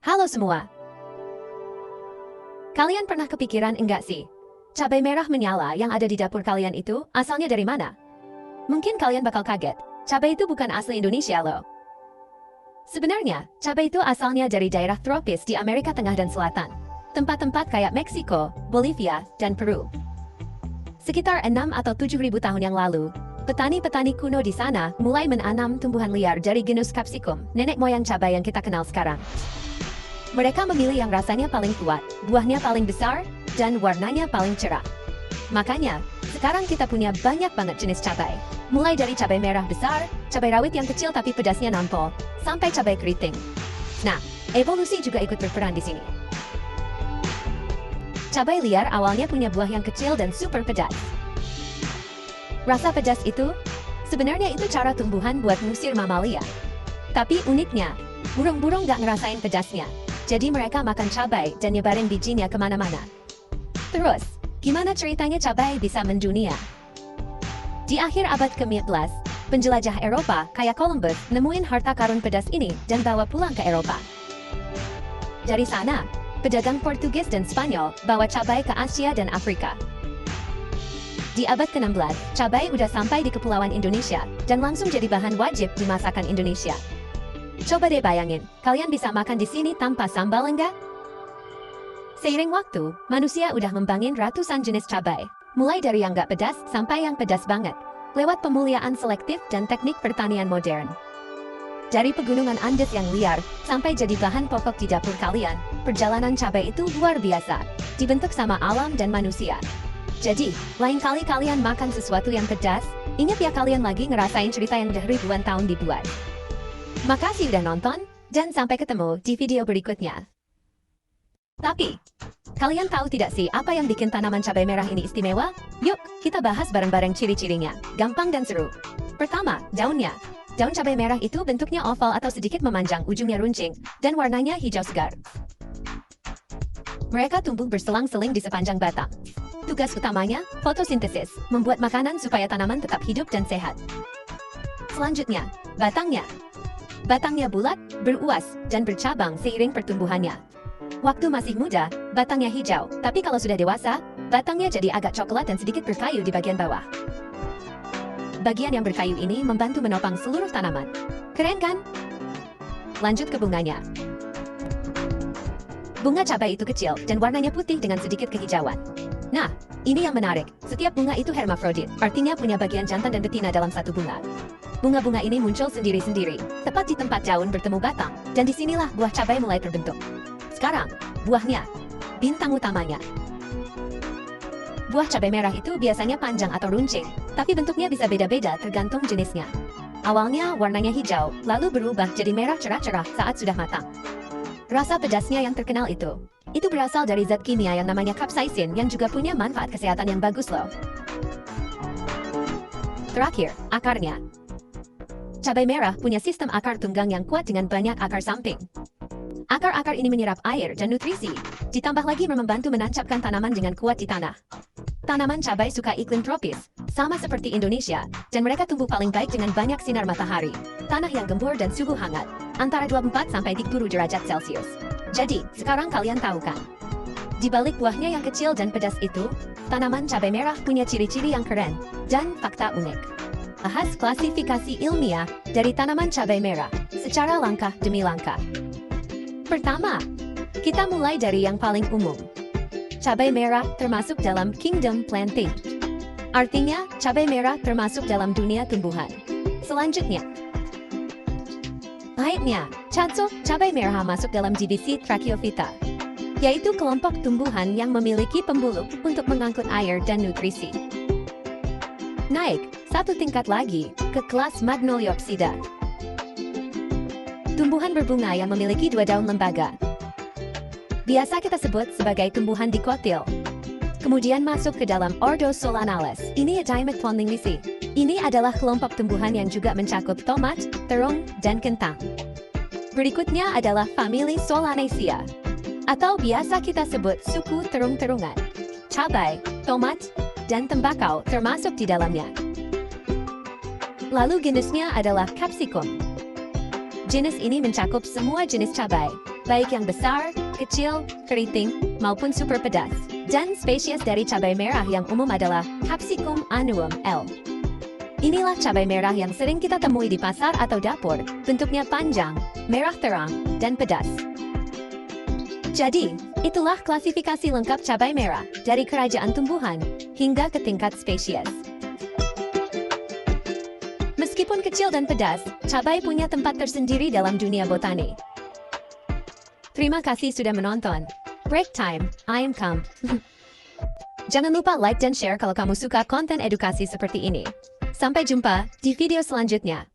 Halo semua. Kalian pernah kepikiran enggak sih? Cabai merah menyala yang ada di dapur kalian itu asalnya dari mana? Mungkin kalian bakal kaget. Cabai itu bukan asli Indonesia loh. Sebenarnya, cabai itu asalnya dari daerah tropis di Amerika Tengah dan Selatan. Tempat-tempat kayak Meksiko, Bolivia, dan Peru. Sekitar 6 atau 7.000 tahun yang lalu, petani-petani kuno di sana mulai menanam tumbuhan liar dari genus Capsicum, nenek moyang cabai yang kita kenal sekarang. Mereka memilih yang rasanya paling kuat, buahnya paling besar, dan warnanya paling cerah. Makanya, sekarang kita punya banyak banget jenis cabai. Mulai dari cabai merah besar, cabai rawit yang kecil tapi pedasnya nampol, sampai cabai keriting. Nah, evolusi juga ikut berperan di sini. Cabai liar awalnya punya buah yang kecil dan super pedas. Rasa pedas itu, sebenarnya itu cara tumbuhan buat ngusir mamalia. Tapi uniknya, burung-burung gak ngerasain pedasnya. Jadi mereka makan cabai dan nyebarin bijinya kemana-mana. Terus, gimana ceritanya cabai bisa mendunia? Di akhir abad ke-15, penjelajah Eropa kayak Columbus nemuin harta karun pedas ini dan bawa pulang ke Eropa. Dari sana, pedagang Portugis dan Spanyol bawa cabai ke Asia dan Afrika. Di abad ke-16, cabai udah sampai di Kepulauan Indonesia dan langsung jadi bahan wajib di masakan Indonesia. Coba deh bayangin, kalian bisa makan di sini tanpa sambal enggak? Seiring waktu, manusia udah membangin ratusan jenis cabai, mulai dari yang gak pedas sampai yang pedas banget, lewat pemuliaan selektif dan teknik pertanian modern. Dari pegunungan Andes yang liar, sampai jadi bahan pokok di dapur kalian, perjalanan cabai itu luar biasa, dibentuk sama alam dan manusia. Jadi, lain kali kalian makan sesuatu yang pedas, ingat ya kalian lagi ngerasain cerita yang udah ribuan tahun dibuat. Makasih udah nonton, dan sampai ketemu di video berikutnya. Tapi, kalian tahu tidak sih apa yang bikin tanaman cabai merah ini istimewa? Yuk, kita bahas bareng-bareng ciri-cirinya. Gampang dan seru. Pertama, daunnya. Daun cabai merah itu bentuknya oval atau sedikit memanjang, ujungnya runcing, dan warnanya hijau segar. Mereka tumbuh berselang-seling di sepanjang batang. Tugas utamanya, fotosintesis, membuat makanan supaya tanaman tetap hidup dan sehat. Selanjutnya, batangnya. Batangnya bulat, beruas, dan bercabang seiring pertumbuhannya. Waktu masih muda, batangnya hijau, tapi kalau sudah dewasa, batangnya jadi agak coklat dan sedikit berkayu di bagian bawah. Bagian yang berkayu ini membantu menopang seluruh tanaman. Keren kan? Lanjut ke bunganya. Bunga cabai itu kecil dan warnanya putih dengan sedikit kehijauan. Nah, ini yang menarik. Setiap bunga itu hermafrodit, artinya punya bagian jantan dan betina dalam satu bunga. Bunga-bunga ini muncul sendiri-sendiri, tepat di tempat daun bertemu batang, dan disinilah buah cabai mulai terbentuk. Sekarang, buahnya, bintang utamanya. Buah cabai merah itu biasanya panjang atau runcing, tapi bentuknya bisa beda-beda tergantung jenisnya. Awalnya warnanya hijau, lalu berubah jadi merah cerah-cerah saat sudah matang. Rasa pedasnya yang terkenal itu berasal dari zat kimia yang namanya capsaicin yang juga punya manfaat kesehatan yang bagus loh. Terakhir, akarnya. Cabai merah punya sistem akar tunggang yang kuat dengan banyak akar samping. Akar-akar ini menyerap air dan nutrisi, ditambah lagi membantu menancapkan tanaman dengan kuat di tanah. Tanaman cabai suka iklim tropis, sama seperti Indonesia, dan mereka tumbuh paling baik dengan banyak sinar matahari, tanah yang gembur dan suhu hangat, antara 24–30 derajat Celcius. Jadi, sekarang kalian tahu kan? Di balik buahnya yang kecil dan pedas itu, tanaman cabai merah punya ciri-ciri yang keren, dan fakta unik. Bahas klasifikasi ilmiah dari tanaman cabai merah, secara langkah demi langkah. Pertama, kita mulai dari yang paling umum. Cabai merah termasuk dalam Kingdom Plantae. Artinya, cabai merah termasuk dalam dunia tumbuhan. Selanjutnya, baiknya, cabai merah masuk dalam divisi Tracheophyta, yaitu kelompok tumbuhan yang memiliki pembuluh untuk mengangkut air dan nutrisi. Naik satu tingkat lagi ke kelas Magnoliopsida. Tumbuhan berbunga yang memiliki 2 daun lembaga. Biasa kita sebut sebagai tumbuhan dikotil. Kemudian masuk ke dalam ordo Solanales. Ini Dimetponlingisi. Ini adalah kelompok tumbuhan yang juga mencakup tomat, terung, dan kentang. Berikutnya adalah famili Solanaceae, atau biasa kita sebut suku terung-terungan. Cabai, tomat, dan tembakau termasuk di dalamnya. Lalu jenisnya adalah Capsicum. Jenis ini mencakup semua jenis cabai, baik yang besar, kecil, keriting, maupun super pedas. Dan spesies dari cabai merah yang umum adalah Capsicum annuum L. Inilah cabai merah yang sering kita temui di pasar atau dapur. Bentuknya panjang, merah terang, dan pedas. Jadi, itulah klasifikasi lengkap cabai merah, dari kerajaan tumbuhan hingga ke tingkat spesies. Meskipun kecil dan pedas, cabai punya tempat tersendiri dalam dunia botani. Terima kasih sudah menonton. Break time, I am come. Jangan lupa like dan share kalau kamu suka konten edukasi seperti ini. Sampai jumpa di video selanjutnya.